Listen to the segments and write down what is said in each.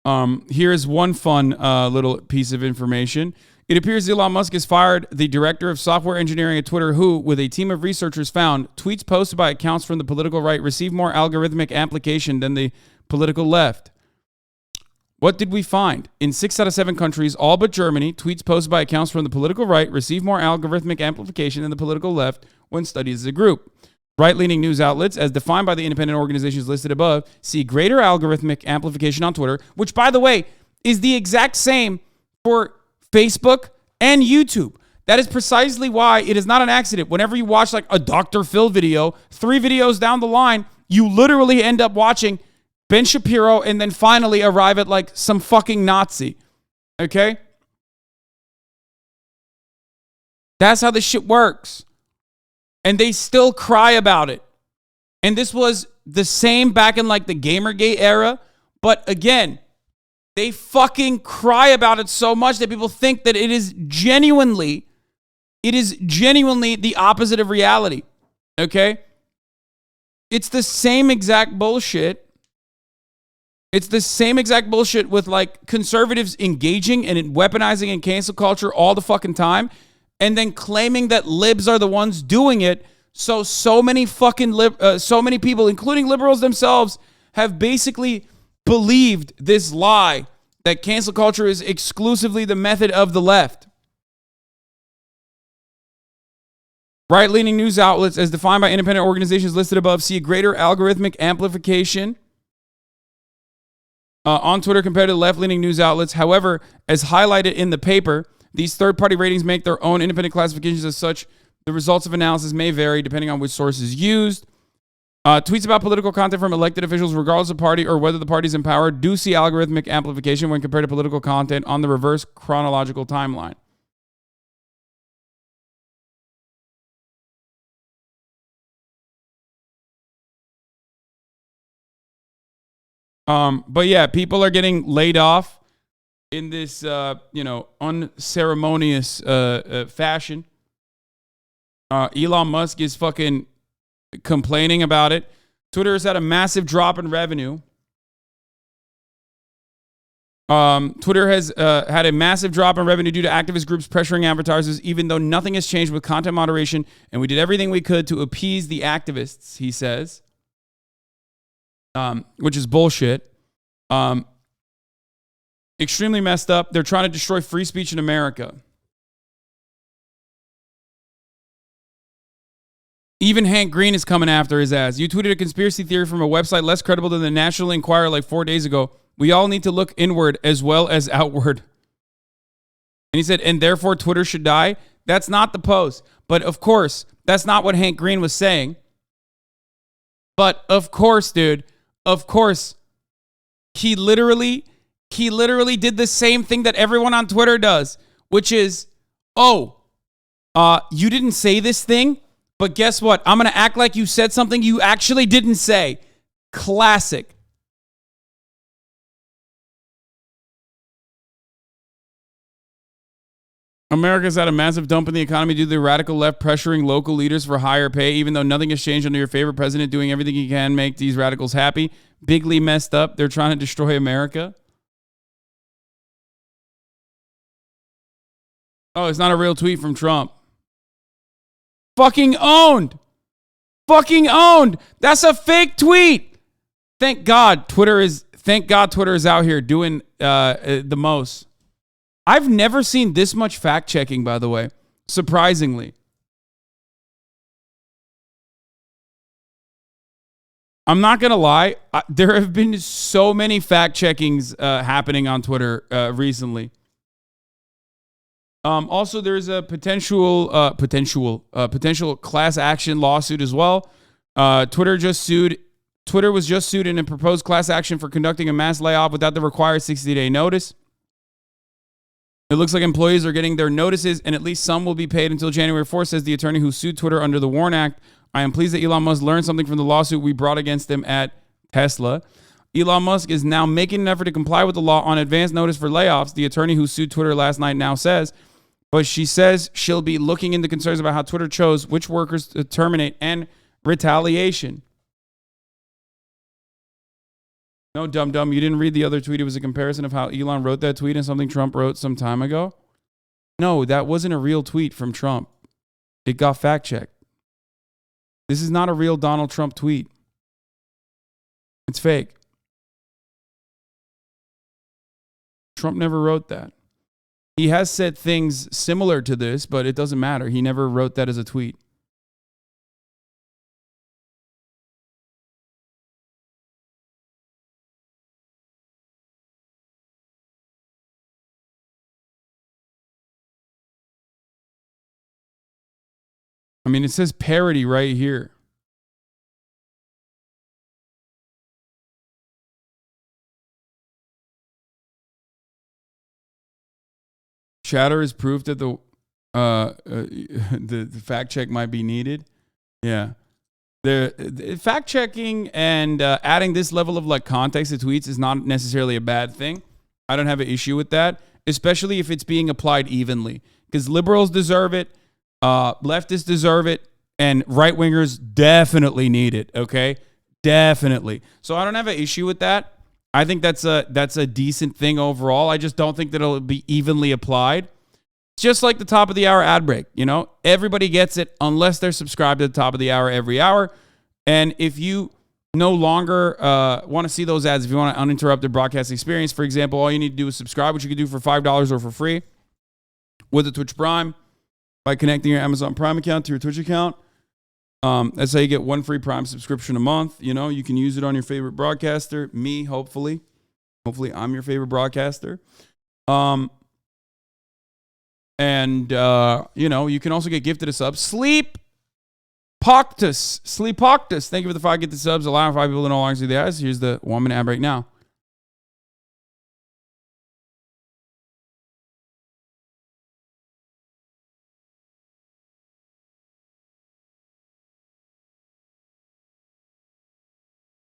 Here's one fun little piece of information. It appears Elon Musk has fired the director of software engineering at Twitter, who, with a team of researchers, found tweets posted by accounts from the political right receive more algorithmic amplification than the political left. What did we find? In 6 out of 7 countries, all but Germany, tweets posted by accounts from the political right receive more algorithmic amplification than the political left when studied as a group. Right-leaning news outlets, as defined by the independent organizations listed above, see greater algorithmic amplification on Twitter, which, by the way, is the exact same for Facebook and YouTube. That is precisely why it is not an accident. Whenever you watch like a Dr. Phil video, 3 videos down the line, you literally end up watching Ben Shapiro and then finally arrive at like some fucking Nazi. Okay? That's how this shit works. And they still cry about it. And this was the same back in like the Gamergate era. But again, they fucking cry about it so much that people think that it is genuinely the opposite of reality. Okay? It's the same exact bullshit. It's the same exact bullshit with like conservatives engaging and weaponizing and cancel culture all the fucking time, and then claiming that libs are the ones doing it. So many fucking so many people, including liberals themselves, have basically believed this lie that cancel culture is exclusively the method of the left. Right-leaning news outlets, as defined by independent organizations listed above, see a greater algorithmic amplification on Twitter compared to left-leaning news outlets. However, as highlighted in the paper, these third-party ratings make their own independent classifications. As such, the results of analysis may vary depending on which source is used. Tweets about political content from elected officials, regardless of party or whether the party is in power, do see algorithmic amplification when compared to political content on the reverse chronological timeline. But yeah, people are getting laid off in this, unceremonious fashion. Elon Musk is fucking complaining about it. Twitter has had a massive drop in revenue. Twitter has had a massive drop in revenue due to activist groups pressuring advertisers, even though nothing has changed with content moderation, and we did everything we could to appease the activists, he says. Which is bullshit. Extremely messed up. They're trying to destroy free speech in America. Even Hank Green is coming after his ass. You tweeted a conspiracy theory from a website less credible than the National Enquirer like 4 days ago. We all need to look inward as well as outward. And he said, and therefore Twitter should die. That's not the post. But of course, that's not what Hank Green was saying. But of course, dude, of course, he literally did the same thing that everyone on Twitter does, which is, you didn't say this thing, but guess what? I'm going to act like you said something you actually didn't say. Classic. America's had a massive dump in the economy due to the radical left pressuring local leaders for higher pay, even though nothing has changed under your favorite president doing everything he can make these radicals happy. Bigly messed up. They're trying to destroy America. Oh, it's not a real tweet from Trump. Fucking owned. Fucking owned. That's a fake tweet. Thank God Twitter is out here doing the most. I've never seen this much fact checking, by the way, surprisingly. I'm not going to lie. There have been so many fact checkings happening on Twitter recently. Also, there's a potential class action lawsuit as well. Twitter was just sued in a proposed class action for conducting a mass layoff without the required 60-day notice. It looks like employees are getting their notices, and at least some will be paid until January 4th, says the attorney who sued Twitter under the WARN Act. I am pleased that Elon Musk learned something from the lawsuit we brought against him at Tesla. Elon Musk is now making an effort to comply with the law on advance notice for layoffs, the attorney who sued Twitter last night now says. But she says she'll be looking into concerns about how Twitter chose which workers to terminate and retaliation. No, dumb. You didn't read the other tweet. It was a comparison of how Elon wrote that tweet and something Trump wrote some time ago. No, that wasn't a real tweet from Trump. It got fact checked. This is not a real Donald Trump tweet. It's fake. Trump never wrote that. He has said things similar to this, but it doesn't matter. He never wrote that as a tweet. I mean, it says parody right here. Chatter is proof that the fact check might be needed. Yeah. The fact checking and adding this level of like context to tweets is not necessarily a bad thing. I don't have an issue with that, especially if it's being applied evenly, because liberals deserve it, leftists deserve it, and right wingers definitely need it. Okay, definitely. So I don't have an issue with that. I think that's a decent thing overall. I just don't think that it'll be evenly applied. Just like the top of the hour ad break, you know, everybody gets it unless they're subscribed to the top of the hour every hour. And if you no longer want to see those ads, if you want an uninterrupted broadcast experience, for example, all you need to do is subscribe, which you can do for $5 or for free with a Twitch Prime by connecting your Amazon Prime account to your Twitch account. That's how you get one free Prime subscription a month. You know, you can use it on your favorite broadcaster. Me, hopefully. Hopefully, I'm your favorite broadcaster. And, you know, you can also get gifted a sub. Sleep Poctus. Thank you for the 5 gifted subs. Allowing 5 people to no longer see the ads. Here's the 1 minute ad break now.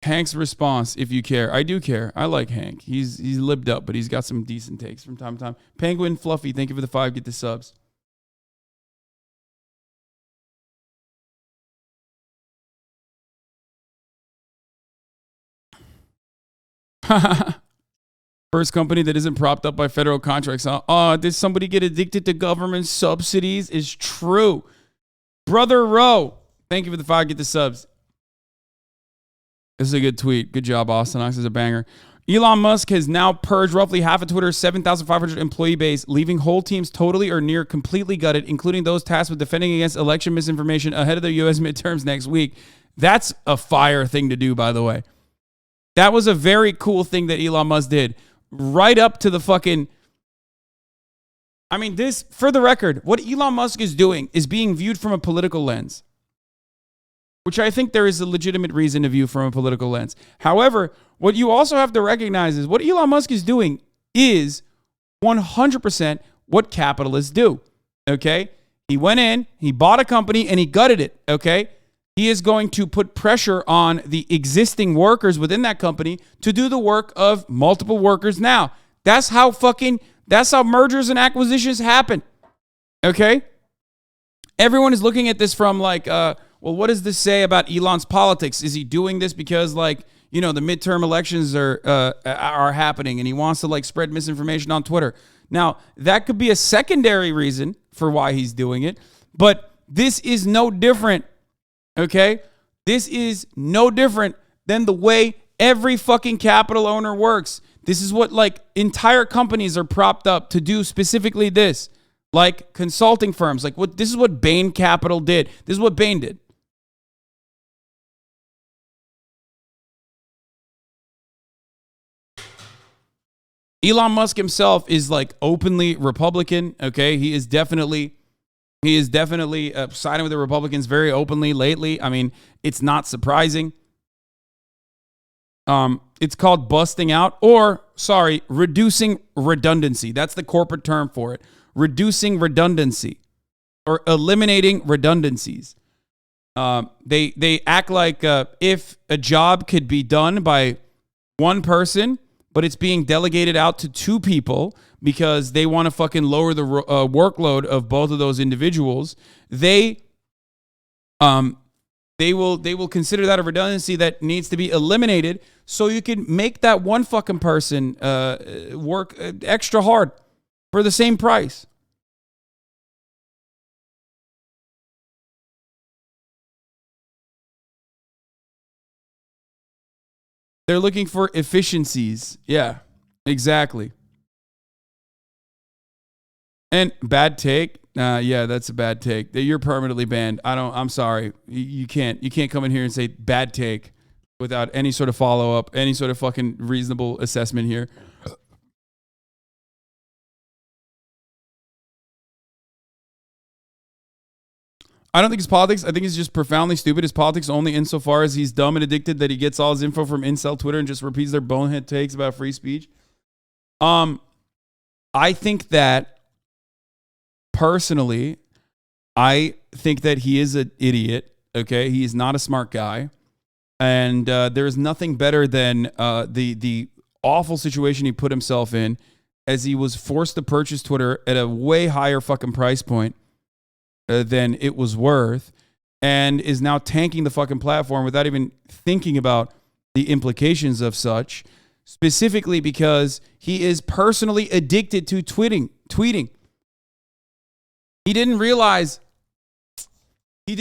Hank's response, if you care. I do care. I like Hank. He's libbed up, but he's got some decent takes from time to time. Penguin Fluffy, thank you for the 5 get the subs. First company that isn't propped up by federal contracts. Did somebody get addicted to government subsidies? Is true. Brother Rowe, thank you for the 5 get the subs. This is a good tweet. Good job, Austin. This is a banger. Elon Musk has now purged roughly half of Twitter's 7,500 employee base, leaving whole teams totally or near completely gutted, including those tasked with defending against election misinformation ahead of the U.S. midterms next week. That's a fire thing to do, by the way. That was a very cool thing that Elon Musk did. Right up to the fucking... I mean, this, for the record, what Elon Musk is doing is being viewed from a political lens, which I think there is a legitimate reason to view from a political lens. However, what you also have to recognize is what Elon Musk is doing is 100% what capitalists do, okay? He went in, he bought a company, and he gutted it, okay? He is going to put pressure on the existing workers within that company to do the work of multiple workers now. That's how mergers and acquisitions happen, okay? Everyone is looking at this from like, well, what does this say about Elon's politics? Is he doing this because, like, you know, the midterm elections are happening and he wants to, like, spread misinformation on Twitter? Now, that could be a secondary reason for why he's doing it, but this is no different, okay? This is no different than the way every fucking capital owner works. This is what, like, entire companies are propped up to do, specifically this. Like consulting firms. Like, this is what Bain Capital did. This is what Bain did. Elon Musk himself is like openly Republican. Okay, he is definitely siding with the Republicans very openly lately. I mean, it's not surprising. It's called busting out, or reducing redundancy. That's the corporate term for it. Reducing redundancy or eliminating redundancies. They act like if a job could be done by one person, but it's being delegated out to 2 people because they want to fucking lower the workload of both of those individuals. They they will consider that a redundancy that needs to be eliminated, so you can make that one fucking person work extra hard for the same price. They're looking for efficiencies. Yeah, exactly. And bad take. Yeah, that's a bad take. You're permanently banned. I'm sorry. You can't come in here and say bad take without any sort of follow up, any sort of fucking reasonable assessment here. I don't think it's politics. I think he's just profoundly stupid. His politics only insofar as he's dumb and addicted that he gets all his info from incel Twitter and just repeats their bonehead takes about free speech. I think that personally, I think that he is an idiot. Okay, he is not a smart guy, and there is nothing better than the awful situation he put himself in, as he was forced to purchase Twitter at a way higher fucking price point than it was worth, and is now tanking the fucking platform without even thinking about the implications of such, specifically because he is personally addicted to tweeting. He did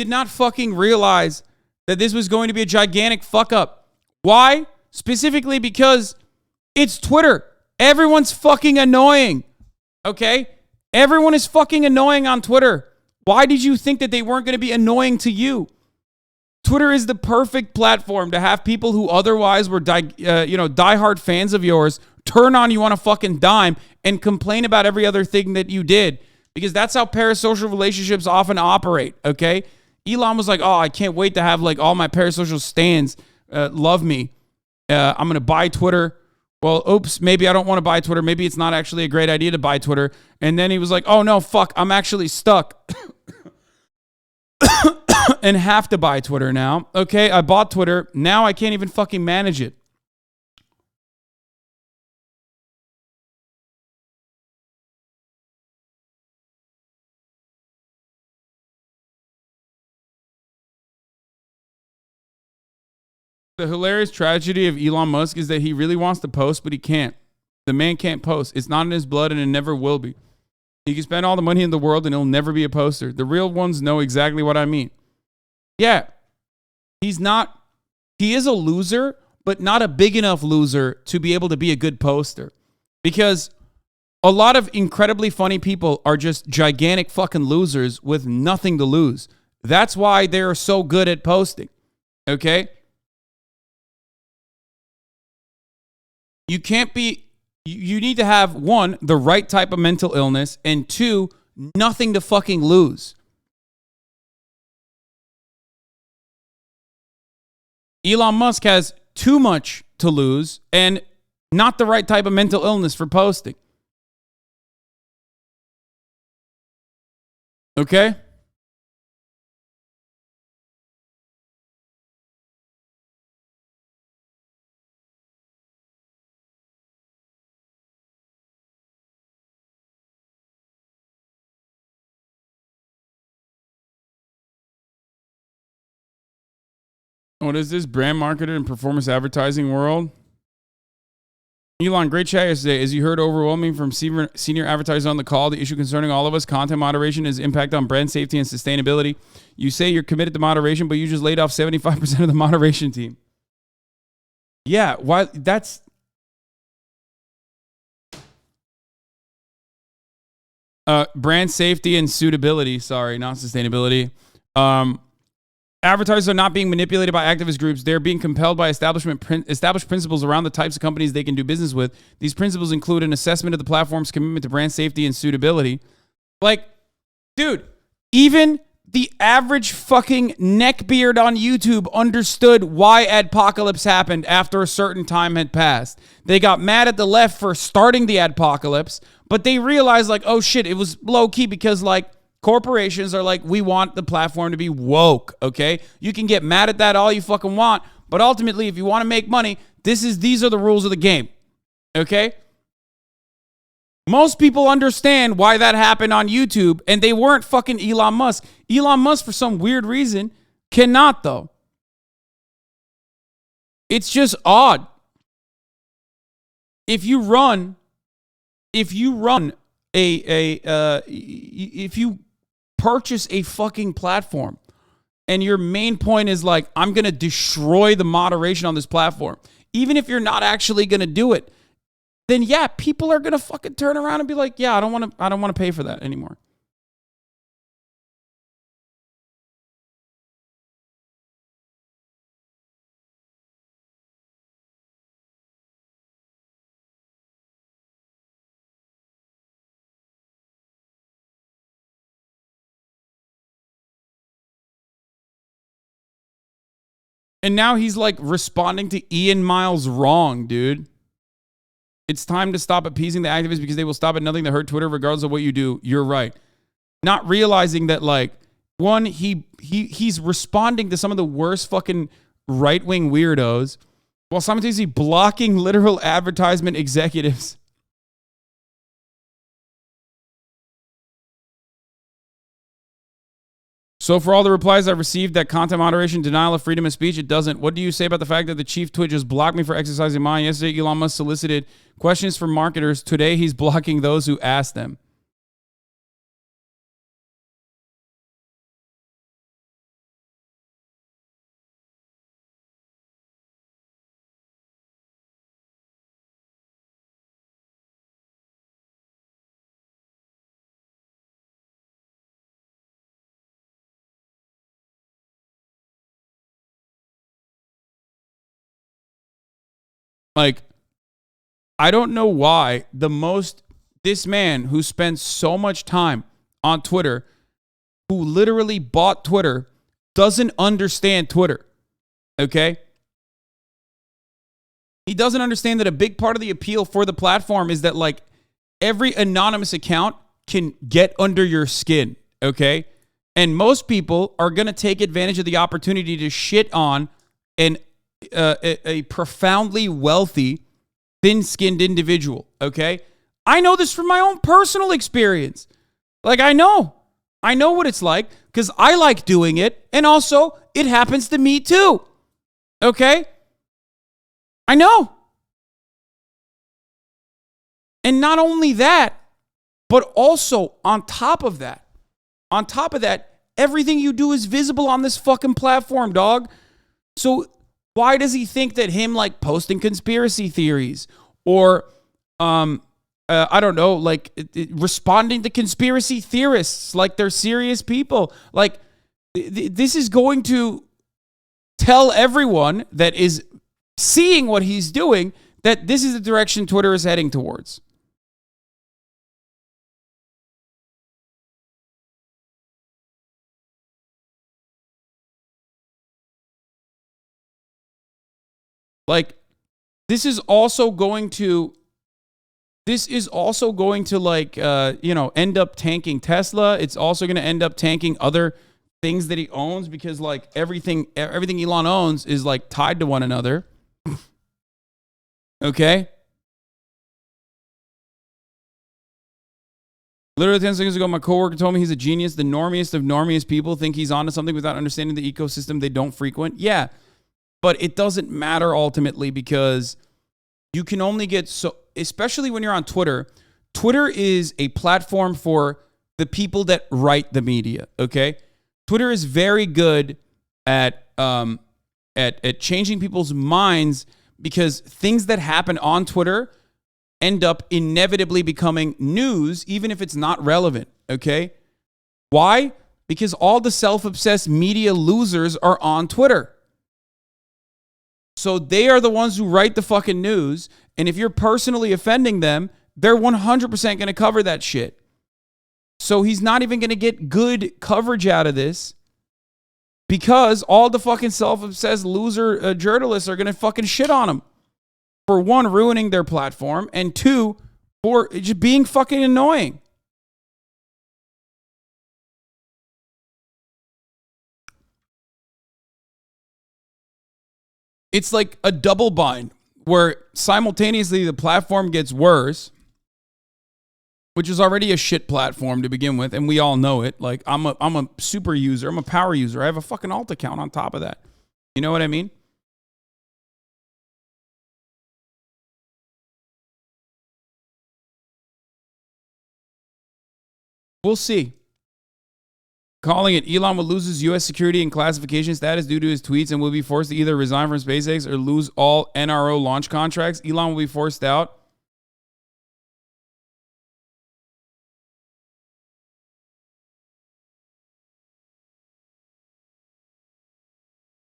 not fucking realize that this was going to be a gigantic fuck up. Why? Specifically because it's Twitter. Everyone's fucking annoying. Okay? Everyone is fucking annoying on Twitter. Why did you think that they weren't going to be annoying to you? Twitter is the perfect platform to have people who otherwise were diehard fans of yours turn on you on a fucking dime and complain about every other thing that you did. Because that's how parasocial relationships often operate, okay? Elon was like, oh, I can't wait to have like all my parasocial stans love me. I'm going to buy Twitter. Well, oops, maybe I don't want to buy Twitter. Maybe it's not actually a great idea to buy Twitter. And then he was like, oh no, fuck, I'm actually stuck and have to buy Twitter now. Okay, I bought Twitter. Now I can't even fucking manage it. The hilarious tragedy of Elon Musk is that he really wants to post, but he can't. The man can't post. It's not in his blood, and it never will be. He can spend all the money in the world, and he'll never be a poster. The real ones know exactly what I mean. Yeah, he's not. He is a loser, but not a big enough loser to be able to be a good poster. Because a lot of incredibly funny people are just gigantic fucking losers with nothing to lose. That's why they're so good at posting. Okay? You can't be, you need to have, one, the right type of mental illness, and two, nothing to fucking lose. Elon Musk has too much to lose and not the right type of mental illness for posting. Okay? What is this? Brand marketer and performance advertising world? Elon, great chat yesterday. As you heard overwhelming from senior advertisers on the call, the issue concerning all of us, content moderation, is impact on brand safety and sustainability. You say you're committed to moderation, but you just laid off 75% of the moderation team. Yeah, why? That's... brand safety and suitability. Sorry, not sustainability. Advertisers are not being manipulated by activist groups. They're being compelled by established principles around the types of companies they can do business with. These principles include an assessment of the platform's commitment to brand safety and suitability. Like, dude, even the average fucking neckbeard on YouTube understood why adpocalypse happened after a certain time had passed. They got mad at the left for starting the adpocalypse, but they realized, like, oh shit, it was low key because, like, corporations are like, we want the platform to be woke, okay? You can get mad at that all you fucking want, but ultimately, if you want to make money, these are the rules of the game, okay? Most people understand why that happened on YouTube, and they weren't fucking Elon Musk. Elon Musk, for some weird reason, Cannot, though. It's just odd. If you purchase a fucking platform and your main point is like, I'm going to destroy the moderation on this platform, even if you're not actually going to do it, then yeah, people are going to fucking turn around and be like, yeah, I don't want to pay for that anymore. And now he's like responding to Ian Miles wrong, dude. It's time to stop appeasing the activists because they will stop at nothing to hurt Twitter regardless of what you do. You're right. Not realizing that, like, one, he's responding to some of the worst fucking right-wing weirdos while simultaneously blocking literal advertisement executives. So for all the replies I've received that content moderation, denial of freedom of speech, it doesn't. What do you say about the fact that the chief Twitch just blocked me for exercising mine? Yesterday, Elon Musk solicited questions from marketers. Today, he's blocking those who asked them. Like, I don't know why this man who spends so much time on Twitter, who literally bought Twitter, doesn't understand Twitter. Okay? He doesn't understand that a big part of the appeal for the platform is that, like, every anonymous account can get under your skin. Okay? And most people are going to take advantage of the opportunity to shit on a profoundly wealthy, thin-skinned individual, okay? I know this from my own personal experience. Like, I know what it's like because I like doing it, and also it happens to me too, okay? I know. And not only that, but also on top of that, everything you do is visible on this fucking platform, dog. So why does he think that him, like, posting conspiracy theories or, I don't know, like, responding to conspiracy theorists like they're serious people? Like, this is going to tell everyone that is seeing what he's doing that this is the direction Twitter is heading towards. Like, this is also going to like, end up tanking Tesla. It's also going to end up tanking other things that he owns because, like, everything Elon owns is, like, tied to one another. Okay? Literally 10 seconds ago, my coworker told me he's a genius. The normiest of normiest people think he's onto something without understanding the ecosystem they don't frequent. Yeah. But it doesn't matter ultimately because you can only get so, especially when you're on Twitter. Twitter is a platform for the people that write the media, okay? Twitter is very good at changing people's minds because things that happen on Twitter end up inevitably becoming news, even if it's not relevant, okay? Why? Because all the self-obsessed media losers are on Twitter. So they are the ones who write the fucking news. And if you're personally offending them, they're 100% going to cover that shit. So he's not even going to get good coverage out of this because all the fucking self-obsessed loser journalists are going to fucking shit on him. For one, ruining their platform. And two, for just being fucking annoying. It's like a double bind where simultaneously the platform gets worse which is already a shit platform to begin with, and we all know it. Like, I'm a super user. I'm a power user. I have a fucking alt account on top of that. You know what I mean? We'll see. Calling it, Elon will lose his U.S. security and classification status due to his tweets and will be forced to either resign from SpaceX or lose all NRO launch contracts. Elon will be forced out.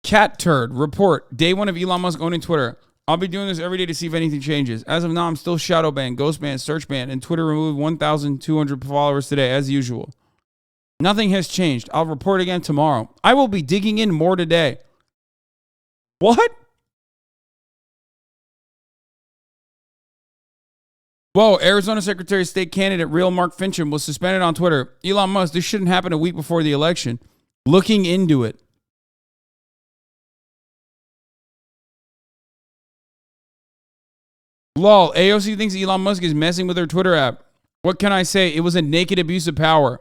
Cat turd report. Day one of Elon Musk owning Twitter. I'll be doing this every day to see if anything changes. As of now, I'm still shadow banned, ghost banned, search banned, and Twitter removed 1,200 followers today, as usual. Nothing has changed. I'll report again tomorrow. I will be digging in more today. What? Whoa, Arizona Secretary of State candidate Real Mark Fincham was suspended on Twitter. Elon Musk, this shouldn't happen a week before the election. Looking into it. Lol, AOC thinks Elon Musk is messing with her Twitter app. What can I say? It was a naked abuse of power.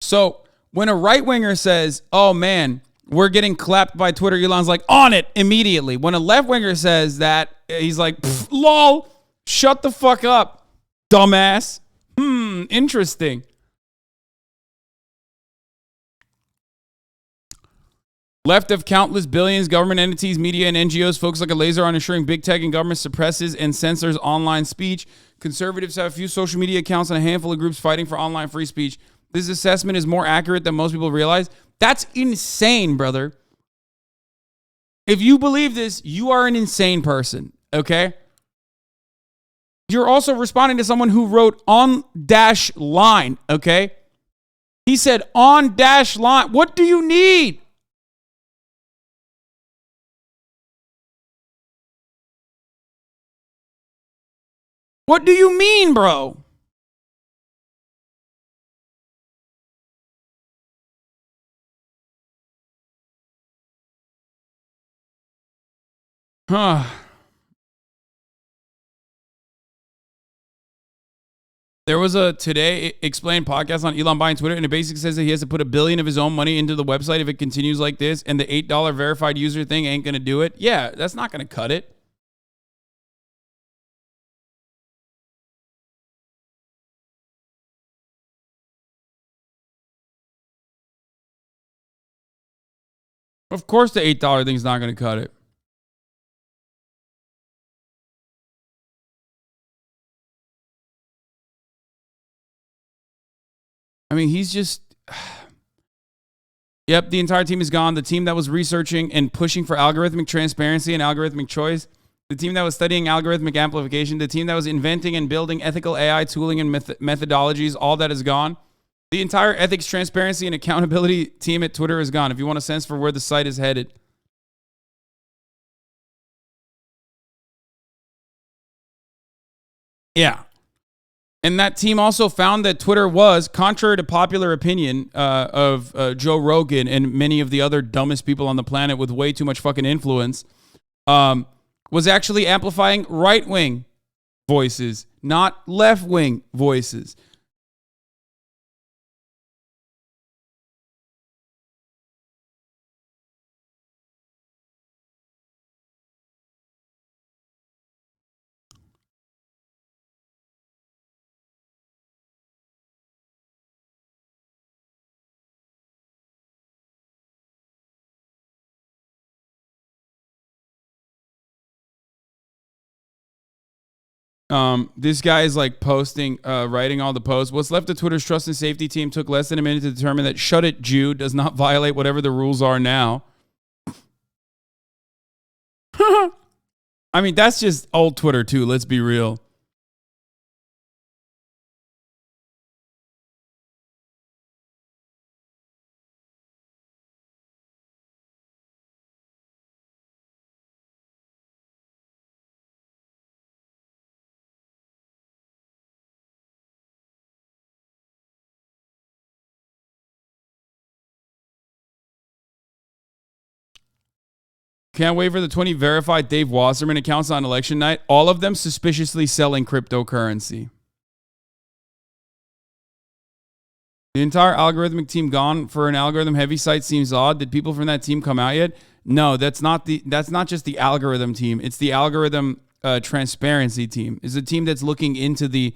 So when a right-winger says, oh man, we're getting clapped by Twitter, Elon's like, on it immediately. When a left-winger says that, he's like, lol, shut the fuck up, dumbass. Interesting. Left of countless billions, government entities, media, and NGOs focus like a laser on ensuring big tech and government suppresses and censors online speech. Conservatives have a few social media accounts and a handful of groups fighting for online free speech. This assessment is more accurate than most people realize. That's insane, brother. If you believe this, you are an insane person, okay? You're also responding to someone who wrote on dash line, okay? He said on dash line. What do you need? What do you mean, bro? Huh. There was a Today Explained podcast on Elon buying Twitter, and it basically says that he has to put $1 billion of his own money into the website if it continues like this, and the $8 verified user thing ain't going to do it. Yeah, that's not going to cut it. Of course the $8 thing's not going to cut it. I mean, he's just... Yep, the entire team is gone. The team that was researching and pushing for algorithmic transparency and algorithmic choice. The team that was studying algorithmic amplification. The team that was inventing and building ethical AI tooling and methodologies. All that is gone. The entire ethics, transparency, and accountability team at Twitter is gone. If you want a sense for where the site is headed. Yeah. And that team also found that Twitter was, contrary to popular opinion of Joe Rogan and many of the other dumbest people on the planet with way too much fucking influence, was actually amplifying right-wing voices, not left-wing voices. This guy is like posting, writing all the posts. What's left of Twitter's trust and safety team took less than a minute to determine that Shut It Jew does not violate whatever the rules are now. I mean, that's just old Twitter too. Let's be real. Can't wait for the 20 verified Dave Wasserman accounts on election night. All of them suspiciously selling cryptocurrency. The entire algorithmic team gone for an algorithm heavy site seems odd. Did people from that team come out yet? No, that's not just the algorithm team. It's the algorithm transparency team. It's a team that's looking into the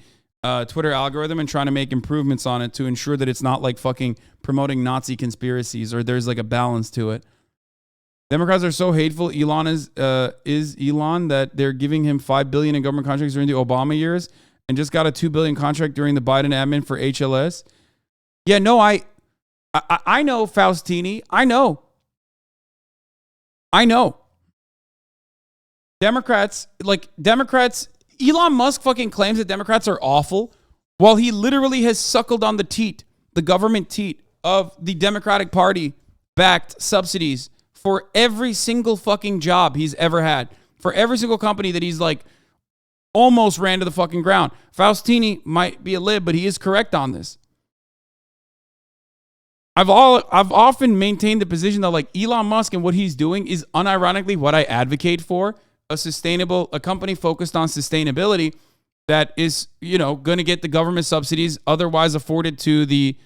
Twitter algorithm and trying to make improvements on it to ensure that it's not like fucking promoting Nazi conspiracies, or there's like a balance to it. Democrats are so hateful. Elon is Elon that they're giving him $5 billion in government contracts during the Obama years and just got a $2 billion contract during the Biden admin for HLS. Yeah, no, I know, Faustini. I know. Democrats, Elon Musk fucking claims that Democrats are awful while he literally has suckled on the teat, the government teat of the Democratic Party backed subsidies for every single fucking job he's ever had, for every single company that he's like almost ran to the fucking ground. Faustini might be a lib, but he is correct on this. I've often maintained the position that like Elon Musk and what he's doing is unironically what I advocate for, a company focused on sustainability that is, going to get the government subsidies otherwise offered to the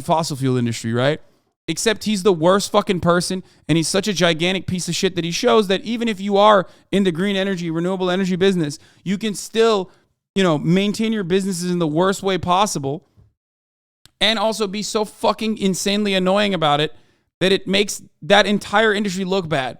fossil fuel industry, right? Except he's the worst fucking person, and he's such a gigantic piece of shit that he shows that even if you are in the green energy, renewable energy business, you can still, maintain your businesses in the worst way possible and also be so fucking insanely annoying about it that it makes that entire industry look bad.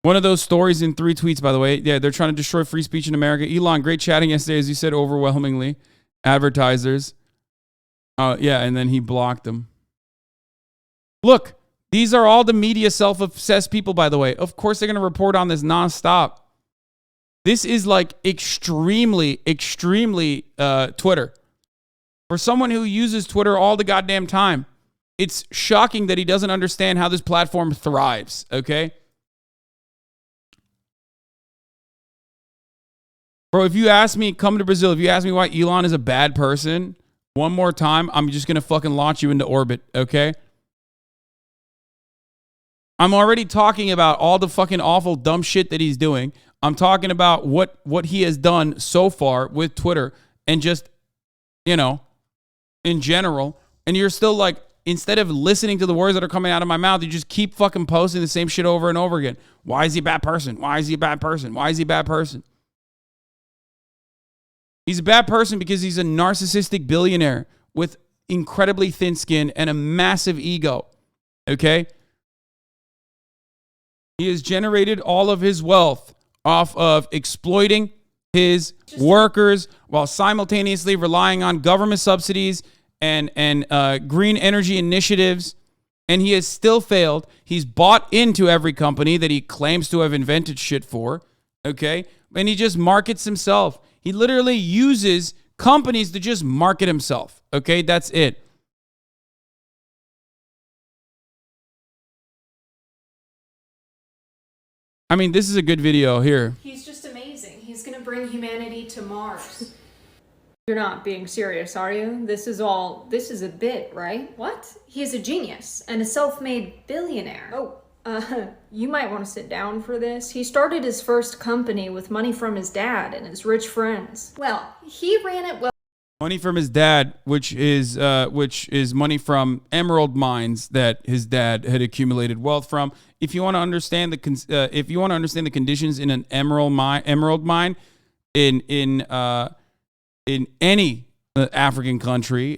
One of those stories in 3 tweets, by the way. Yeah, they're trying to destroy free speech in America. Elon, great chatting yesterday, as you said, overwhelmingly. Advertisers. Yeah, and then he blocked them. Look, these are all the media self-obsessed people, by the way. Of course, they're going to report on this nonstop. This is like extremely Twitter. For someone who uses Twitter all the goddamn time, it's shocking that he doesn't understand how this platform thrives, okay? Bro, if you ask me, come to Brazil, if you ask me why Elon is a bad person, one more time, I'm just going to fucking launch you into orbit, okay? I'm already talking about all the fucking awful dumb shit that he's doing. I'm talking about what he has done so far with Twitter and just, in general. And you're still like, instead of listening to the words that are coming out of my mouth, you just keep fucking posting the same shit over and over again. Why is he a bad person? Why is he a bad person? Why is he a bad person? He's a bad person because he's a narcissistic billionaire with incredibly thin skin and a massive ego. Okay? He has generated all of his wealth off of exploiting his workers while simultaneously relying on government subsidies and green energy initiatives. And he has still failed. He's bought into every company that he claims to have invented shit for. Okay? And he just markets himself. He literally uses companies to just market himself. Okay? That's it. I mean, this is a good video here. He's just amazing. He's going to bring humanity to Mars. You're not being serious, are you? This is a bit, right? What? He is a genius and a self-made billionaire. You might want to sit down for this. He started his first company with money from his dad and his rich friends. Well, he ran it well. Money from his dad, which is money from emerald mines that his dad had accumulated wealth from. If you want to understand the conditions in an emerald mine in any African country,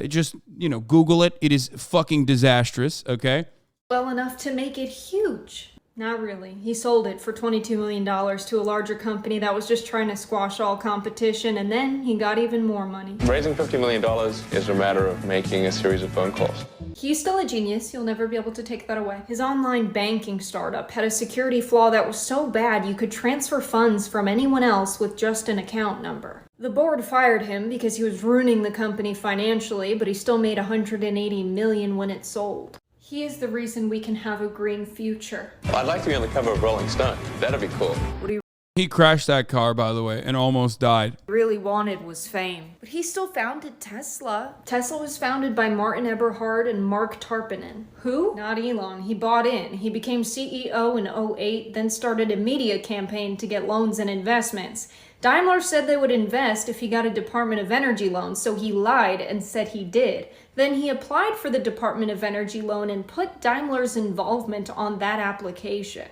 just Google it. It is fucking disastrous. Okay. Well enough to make it huge. Not really. He sold it for $22 million to a larger company that was just trying to squash all competition, and then he got even more money. Raising $50 million is a matter of making a series of phone calls. He's still a genius. You'll never be able to take that away. His online banking startup had a security flaw that was so bad you could transfer funds from anyone else with just an account number. The board fired him because he was ruining the company financially, but he still made $180 million when it sold. He is the reason we can have a green future. Well, I'd like to be on the cover of Rolling Stone. That'd be cool. What do you He crashed that car, by the way, and almost died. really wanted was fame. But he still founded Tesla. Tesla was founded by Martin Eberhard and Mark Tarpennin. Who? Not Elon. He bought in. He became CEO in 2008, then started a media campaign to get loans and investments. Daimler said they would invest if he got a Department of Energy loan, so he lied and said he did. Then he applied for the Department of Energy loan and put Daimler's involvement on that application.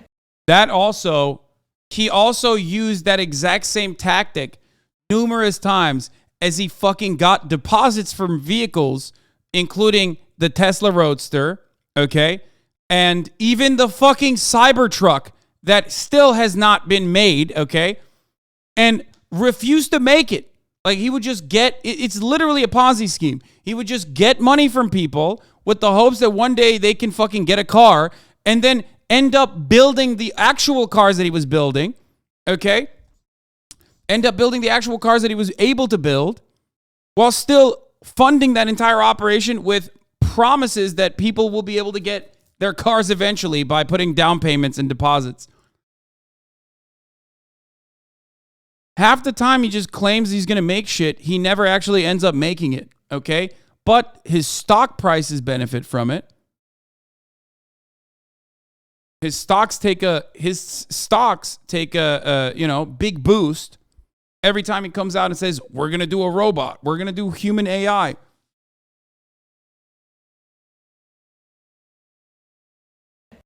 He also used that exact same tactic numerous times as he fucking got deposits from vehicles, including the Tesla Roadster, okay? And even the fucking Cybertruck that still has not been made, okay? And refused to make it. Like, he would just it's literally a Ponzi scheme. He would just get money from people with the hopes that one day they can fucking get a car and then end up building the actual cars that he was building, okay? End up building the actual cars that he was able to build while still funding that entire operation with promises that people will be able to get their cars eventually by putting down payments and deposits. Half the time he just claims he's going to make shit. He never actually ends up making it, okay? But his stock prices benefit from it. His stocks take a big boost every time he comes out and says, we're going to do a robot. We're going to do human AI.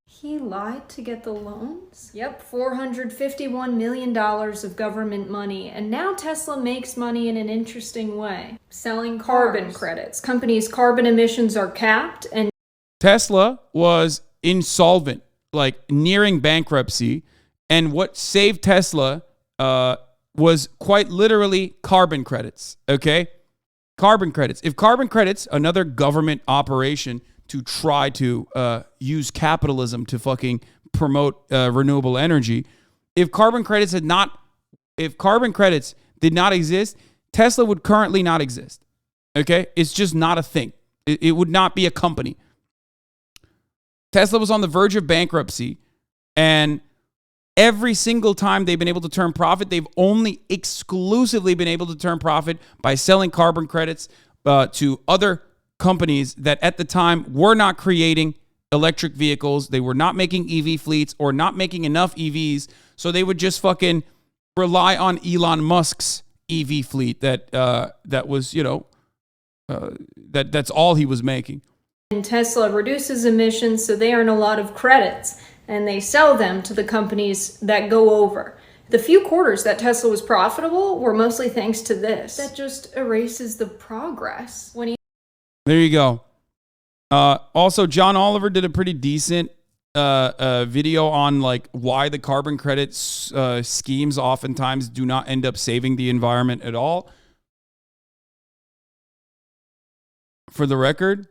He lied to get the loans? Yep, $451 million of government money. And now Tesla makes money in an interesting way. Selling carbon credits. Companies' carbon emissions are capped and Tesla was insolvent, like nearing bankruptcy. And what saved Tesla was quite literally carbon credits, okay? Carbon credits. If carbon credits, another government operation to try to use capitalism to fucking promote renewable energy. If carbon credits did not exist, Tesla would currently not exist. Okay? It's just not a thing. It would not be a company. Tesla was on the verge of bankruptcy, and every single time they've been able to turn profit, they've only exclusively been able to turn profit by selling carbon credits to other companies that at the time were not creating electric vehicles. They were not making EV fleets or not making enough EVs. So they would just fucking rely on Elon Musk's EV fleet that was, that's all he was making. And Tesla reduces emissions, so they earn a lot of credits, and they sell them to the companies that go over. The few quarters that Tesla was profitable were mostly thanks to this. That just erases the progress. There you go. Also, John Oliver did a pretty decent video on like why the carbon credits schemes oftentimes do not end up saving the environment at all. For the record,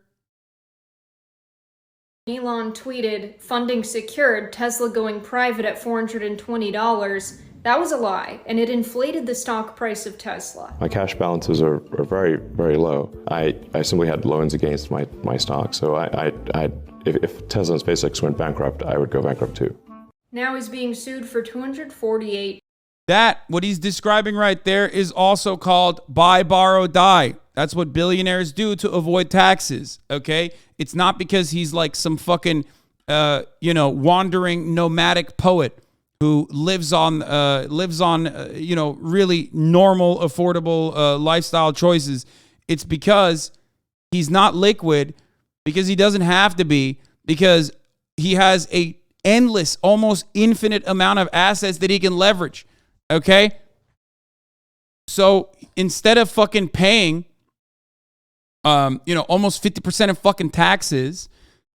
Elon tweeted, "Funding secured, Tesla going private at $420. That was a lie, and it inflated the stock price of Tesla." My cash balances are very, very low. I simply had loans against my stock, so if Tesla and SpaceX went bankrupt, I would go bankrupt too. Now he's being sued for $248. what he's describing right there is also called buy, borrow, die. That's what billionaires do to avoid taxes, okay? It's not because he's like some fucking, wandering nomadic poet who lives on really normal, affordable lifestyle choices. It's because he's not liquid, because he doesn't have to be, because he has a endless, almost infinite amount of assets that he can leverage, okay? So instead of fucking paying, almost 50% of fucking taxes,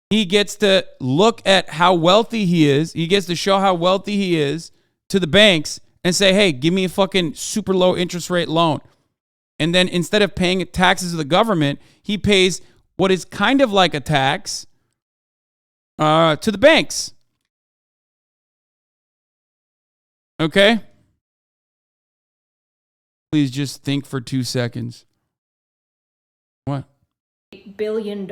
he gets to look at how wealthy he is. He gets to show how wealthy he is to the banks and say, hey, give me a fucking super low interest rate loan. And then instead of paying taxes to the government, he pays what is kind of like a tax to the banks. Okay? Please just think for 2 seconds. What? $8 billion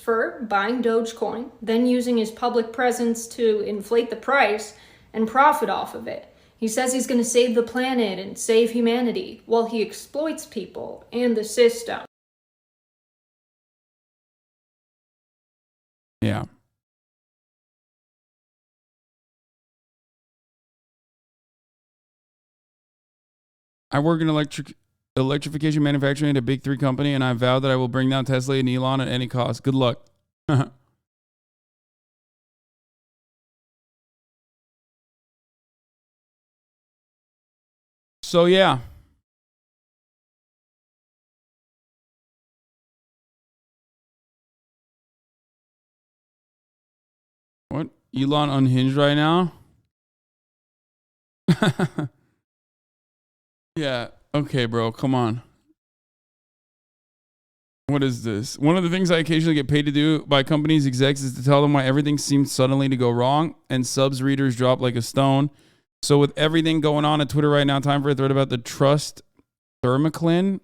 for buying Dogecoin, then using his public presence to inflate the price and profit off of it. He says he's going to save the planet and save humanity while he exploits people and the system. Yeah. I work in electrification manufacturing at a big 3 company, and I vow that I will bring down Tesla and Elon at any cost. Good luck. So yeah. What? Elon unhinged right now? Yeah. Okay, bro. Come on. What is this? One of the things I occasionally get paid to do by companies execs is to tell them why everything seems suddenly to go wrong and subs readers drop like a stone. So with everything going on at Twitter right now, time for a thread about the trust thermocline.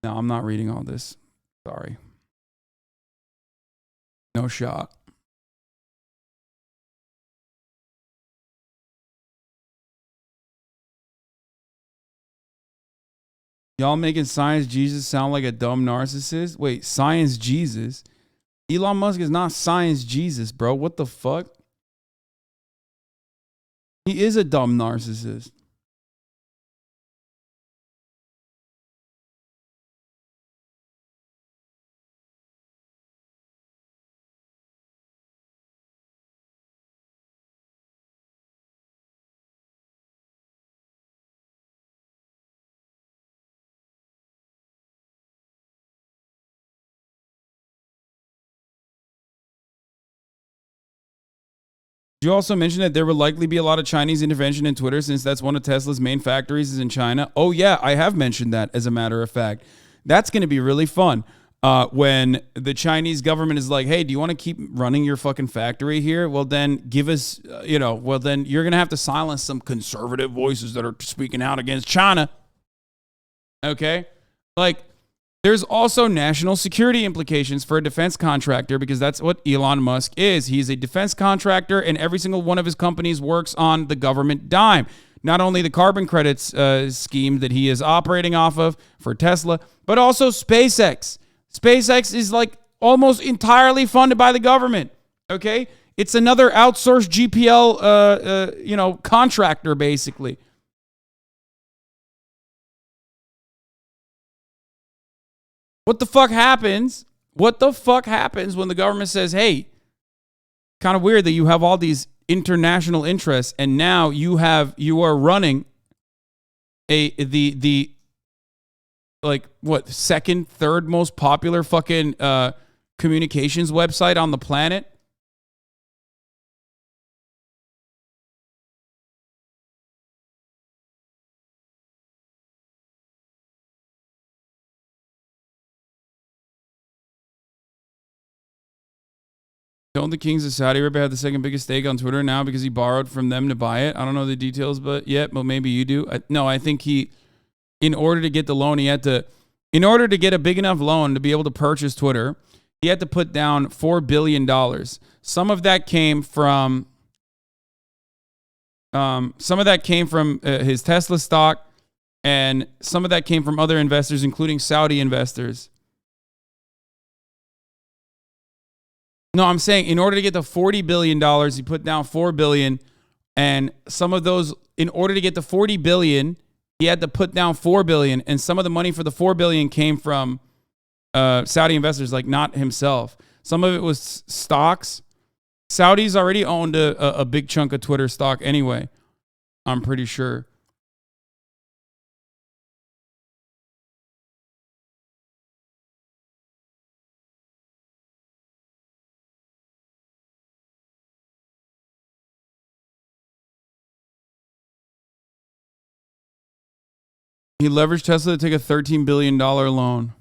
No, I'm not reading all this. Sorry. No shot. Y'all making Science Jesus sound like a dumb narcissist? Wait, Science Jesus? Elon Musk is not Science Jesus, bro. What the fuck? He is a dumb narcissist. You also mentioned that there would likely be a lot of Chinese intervention in Twitter since that's one of Tesla's main factories is in China. Oh yeah, I have mentioned that as a matter of fact. That's going to be really fun. When the Chinese government is like, hey, do you want to keep running your fucking factory here? Well, then give us, well, then you're going to have to silence some conservative voices that are speaking out against China. Okay? Like, there's also national security implications for a defense contractor because that's what Elon Musk is. He's a defense contractor, and every single one of his companies works on the government dime. Not only the carbon credits scheme that he is operating off of for Tesla, but also SpaceX. SpaceX is like almost entirely funded by the government. Okay, it's another outsourced GPL, contractor basically. What the fuck happens? What the fuck happens when the government says, "Hey, kind of weird that you have all these international interests, and now you are running the like what second, third most popular fucking communications website on the planet." Don't the kings of Saudi Arabia have the second biggest stake on Twitter now because he borrowed from them to buy it? I don't know the details, but maybe you do. No, I think in order to get the loan, in order to get a big enough loan to be able to purchase Twitter, he had to put down $4 billion. Some of that came from his Tesla stock, and some of that came from other investors, including Saudi investors. No, I'm saying in order to get the $40 billion, he put down $4 billion, and some of those, in order to get the $40 billion, he had to put down $4 billion, and some of the money for the $4 billion came from Saudi investors, like not himself. Some of it was stocks. Saudis already owned a big chunk of Twitter stock anyway, I'm pretty sure. He leveraged Tesla to take a $13 billion loan.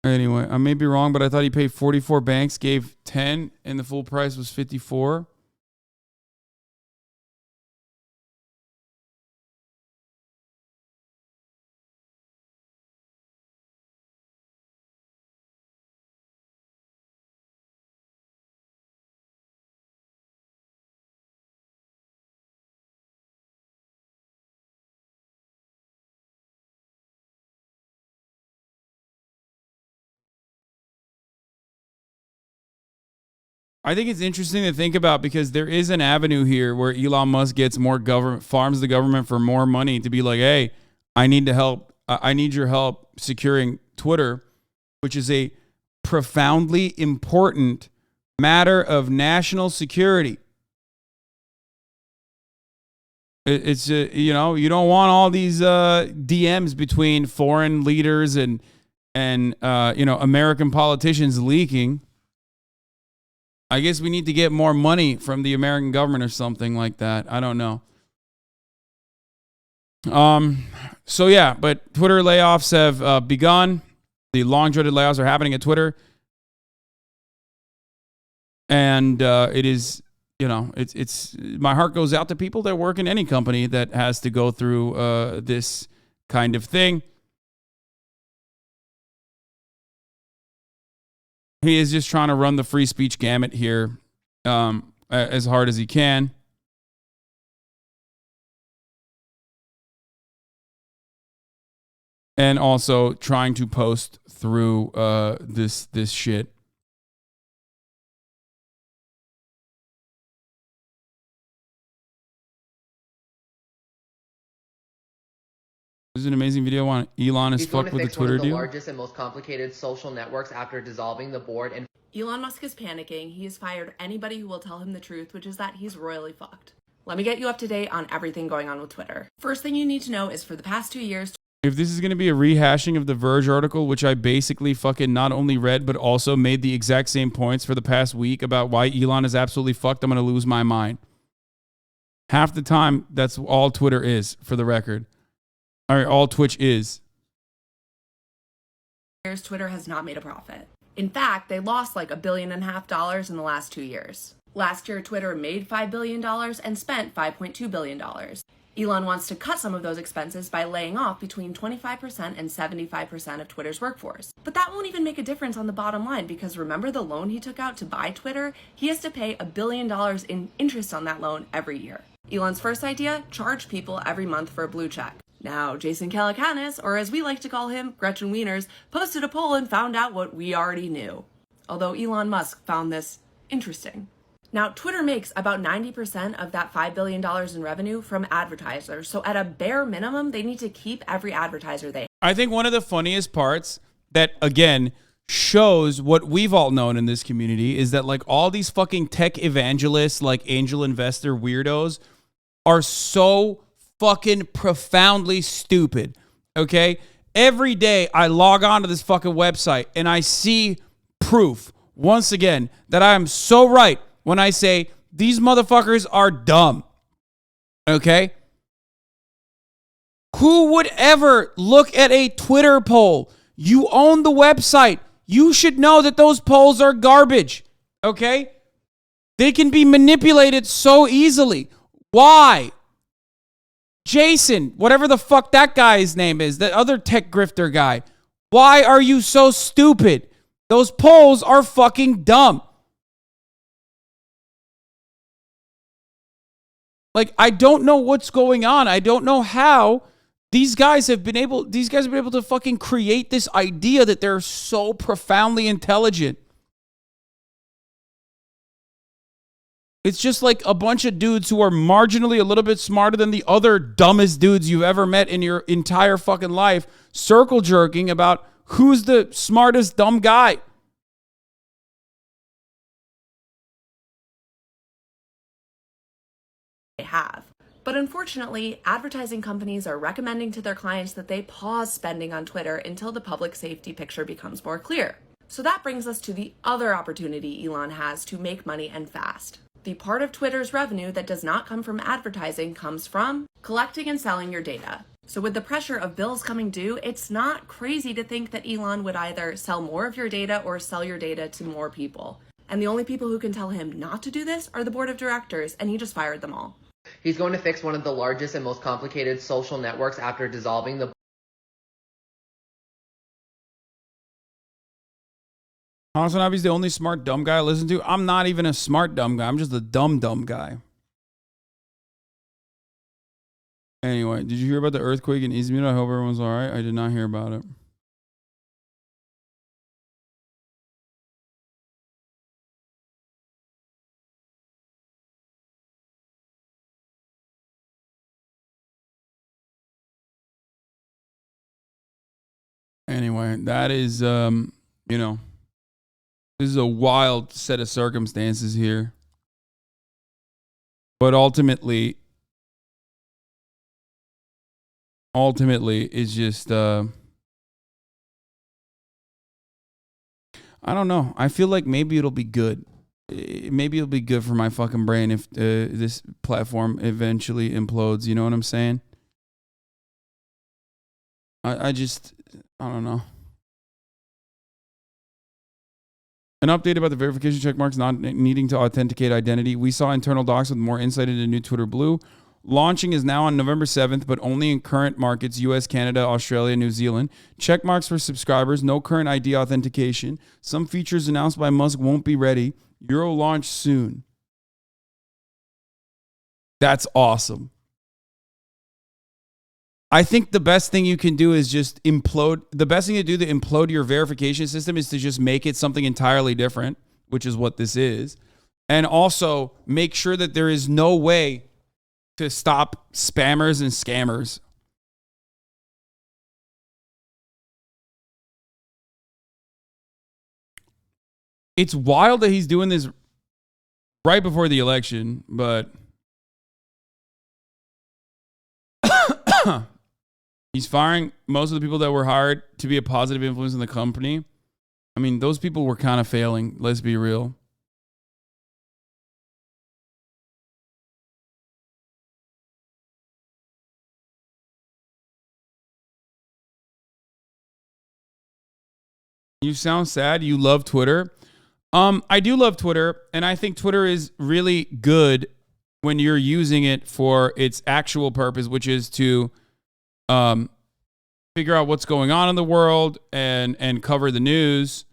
Anyway, I may be wrong, but I thought he paid 44 banks, gave 10, and the full price was 54. I think it's interesting to think about because there is an avenue here where Elon Musk gets more government, farms the government for more money to be like, hey, I need to help. I need your help securing Twitter, which is a profoundly important matter of national security. It's you know, you don't want all these DMs between foreign leaders and you know, American politicians leaking. I guess we need to get more money from the American government or something like that. I don't know. So yeah, but Twitter layoffs have begun. The long dreaded layoffs are happening at Twitter. And it is, you know, it's my heart goes out to people that work in any company that has to go through this kind of thing. He is just trying to run the free speech gamut here as hard as he can. And also trying to post through this shit. This is an amazing video on Elon is fucked with the Twitter deal. One of the largest and most complicated social networks after dissolving the board. And Elon Musk is panicking. He has fired anybody who will tell him the truth, which is that he's royally fucked. Let me get you up to date on everything going on with Twitter. First thing you need to know is for the past 2 years... If this is going to be a rehashing of the Verge article, which I basically fucking not only read, but also made the exact same points for the past week about why Elon is absolutely fucked, I'm going to lose my mind. Half the time, that's all Twitter is, for the record. All right, all Twitch is. Twitter has not made a profit. In fact, they lost like $1.5 billion in the last 2 years. Last year, Twitter made $5 billion and spent $5.2 billion. Elon wants to cut some of those expenses by laying off between 25% and 75% of Twitter's workforce. But that won't even make a difference on the bottom line because remember the loan he took out to buy Twitter? He has to pay $1 billion in interest on that loan every year. Elon's first idea, charge people every month for a blue check. Now, Jason Calacanis, or as we like to call him, Gretchen Wieners, posted a poll and found out what we already knew. Although Elon Musk found this interesting. Now, Twitter makes about 90% of that $5 billion in revenue from advertisers. So at a bare minimum, they need to keep every advertiser they have. I think one of the funniest parts that, again, shows what we've all known in this community is that like all these fucking tech evangelists, like angel investor weirdos, are so fucking profoundly stupid, okay? Every day I log on to this fucking website and I see proof, once again, that I am so right when I say these motherfuckers are dumb, okay? Who would ever look at a Twitter poll? You own the website. You should know that those polls are garbage, okay? They can be manipulated so easily. Why? Jason, whatever the fuck that guy's name is, the other tech grifter guy. Why are you so stupid? Those polls are fucking dumb. Like, I don't know what's going on. I don't know how these guys have been able to fucking create this idea that they're so profoundly intelligent. It's just like a bunch of dudes who are marginally a little bit smarter than the other dumbest dudes you've ever met in your entire fucking life, circle jerking about who's the smartest dumb guy. They have. But unfortunately, advertising companies are recommending to their clients that they pause spending on Twitter until the public safety picture becomes more clear. So that brings us to the other opportunity Elon has to make money and fast. The part of Twitter's revenue that does not come from advertising comes from collecting and selling your data. So with the pressure of bills coming due, it's not crazy to think that Elon would either sell more of your data or sell your data to more people. And the only people who can tell him not to do this are the board of directors, and he just fired them all. he's going to fix one of the largest and most complicated social networks after dissolving the HasanAbi's the only smart dumb guy I listen to. I'm not even a smart dumb guy. I'm just a dumb guy. Anyway, did you hear about the earthquake in Izmir? I hope everyone's all right. I did not hear about it. Anyway, that is, you know, this is a wild set of circumstances here. But ultimately, it's just, I don't know. I feel like maybe it'll be good. Maybe it'll be good for my fucking brain if this platform eventually implodes. You know what I'm saying? I don't know. An update about the verification checkmarks not needing to authenticate identity. We saw internal docs with more insight into new Twitter Blue. Launching is now on November 7th, but only in current markets, US, Canada, Australia, New Zealand. Checkmarks for subscribers, no current ID authentication. Some features announced by Musk won't be ready. Euro launch soon. That's awesome. I think the best thing you can do is just implode. The best thing to do to implode your verification system is to just make it something entirely different, which is what this is. And also make sure that there is no way to stop spammers and scammers. It's wild that he's doing this right before the election, but he's firing most of the people that were hired to be a positive influence in the company. I mean, those people were kind of failing. Let's be real. You sound sad. You love Twitter. I do love Twitter, and I think Twitter is really good when you're using it for its actual purpose, which is to figure out what's going on in the world and cover the news.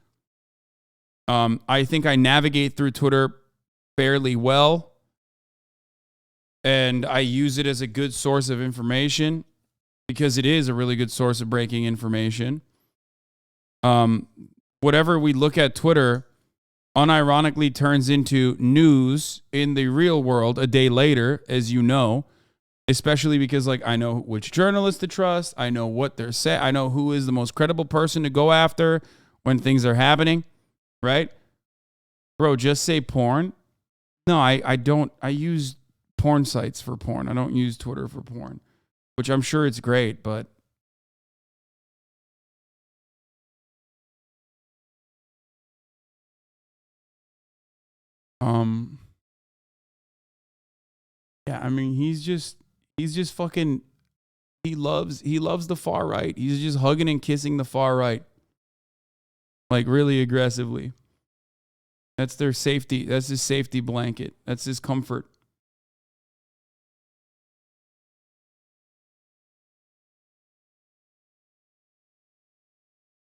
I think I navigate through Twitter fairly well, and I use it as a good source of information because it is a really good source of breaking information. Whatever we look at Twitter unironically turns into news in the real world a day later, as you know, especially because like I know which journalist to trust. I know what they're saying. I know who is the most credible person to go after when things are happening, right? Bro, just say porn. No, I don't. I use porn sites for porn. I don't use Twitter for porn, which I'm sure it's great, but yeah, I mean, he's just fucking, he loves the far right. He's just hugging and kissing the far right. Like really aggressively. That's their safety. That's his safety blanket. That's his comfort.